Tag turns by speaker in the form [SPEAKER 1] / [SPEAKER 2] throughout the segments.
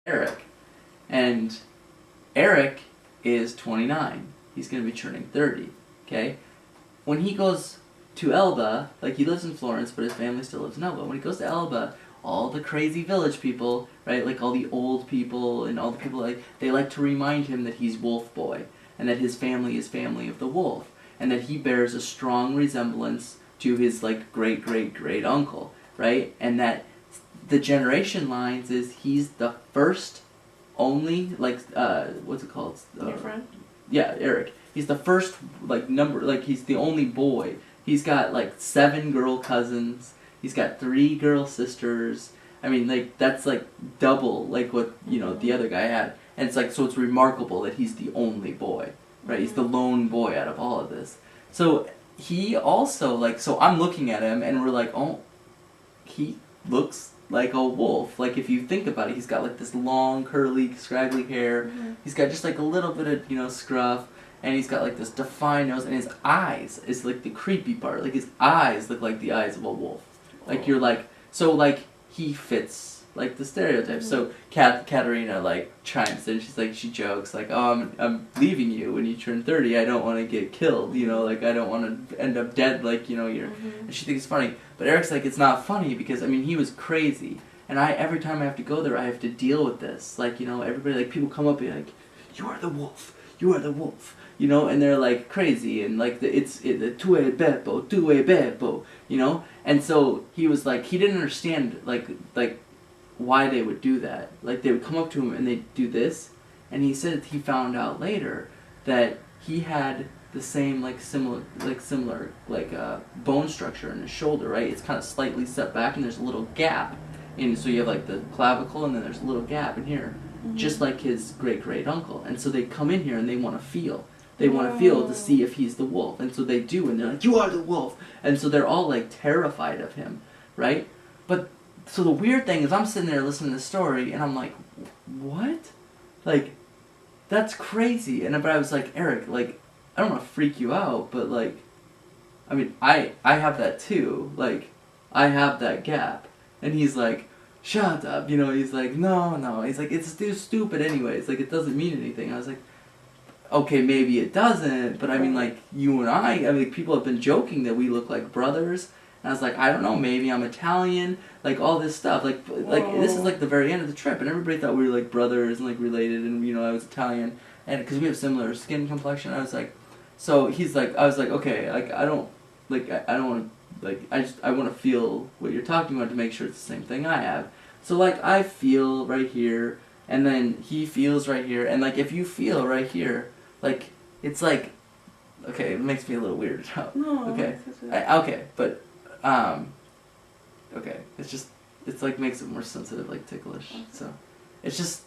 [SPEAKER 1] Eric. And Eric is 29. He's going to be turning 30. Okay? When he goes to Elba, like he lives in Florence, but his family still lives in Elba. When he goes to Elba, all the crazy village people, right, like all the old people and all the people, like they like to remind him that he's Wolf Boy and that his family is family of the wolf and that he bears a strong resemblance to his like great uncle, right? And that the generation lines is he's the first only like what's it called?
[SPEAKER 2] Your friend?
[SPEAKER 1] Yeah, Eric. He's the first he's the only boy. He's got like 7 girl cousins. He's got 3 girl sisters. I mean, like that's like double like what the other guy had. And it's like so it's remarkable that he's the only boy, right? He's the lone boy out of all of this. So he also like so I'm looking at him and we're like, oh, he looks like a wolf. Like if you think about it, he's got like this long curly scraggly hair.
[SPEAKER 2] Mm-hmm.
[SPEAKER 1] He's got just like a little bit of scruff. And he's got like this defined nose, and his eyes is like the creepy part. Like his eyes look like the eyes of a wolf. Like you're like so like he fits like the stereotype. So Katerina like chimes in. She's like she jokes like, oh, I'm leaving you when you turn 30. I don't want to get killed. Like I don't want to end up dead. Like you're. And she thinks it's funny, but Eric's like it's not funny because I mean he was crazy, and every time I have to go there I have to deal with this. Like everybody like people come up and like, you are the wolf. You are the wolf. And they're like crazy, and like it's tue beppo, and so he was like he didn't understand like why they would do that. Like they would come up to him and they'd do this, and he said he found out later that he had the same similar bone structure in his shoulder, right? It's kind of slightly set back, and there's a little gap, and so you have like the clavicle, and then there's a little gap in here, just like his great uncle, and so they come in here and they want to feel. They want to feel to see if he's the wolf. And so they do, and they're like, you are the wolf. And so they're all like terrified of him, right? But, so the weird thing is I'm sitting there listening to the story, and I'm like, what? Like, that's crazy. But I was like, Eric, like, I don't want to freak you out, but like, I mean, I have that too. Like, I have that gap. And he's like, shut up. He's like, no. He's like, it's too stupid anyways. Like, it doesn't mean anything. I was like, okay, maybe it doesn't, but I mean, like, you and I mean, people have been joking that we look like brothers, and I was like, I don't know, maybe I'm Italian, like, all this stuff, like, this is, like, the very end of the trip, and everybody thought we were, like, brothers and, like, related, and, I was Italian, and, because we have similar skin complexion, I was like, so he's like, I was like, okay, like, I don't want to, like, I want to feel what you're talking about to make sure it's the same thing I have, so, like, I feel right here, and then he feels right here, and, like, if you feel right here, like, it's like, okay, it makes me a little weirded out.
[SPEAKER 2] No.
[SPEAKER 1] Okay. Okay, but, okay, it's like makes it more sensitive, like ticklish. Okay. So, it's just,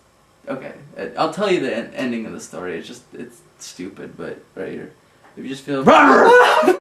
[SPEAKER 1] okay, I'll tell you the ending of the story. It's stupid, but right here. If you just feel...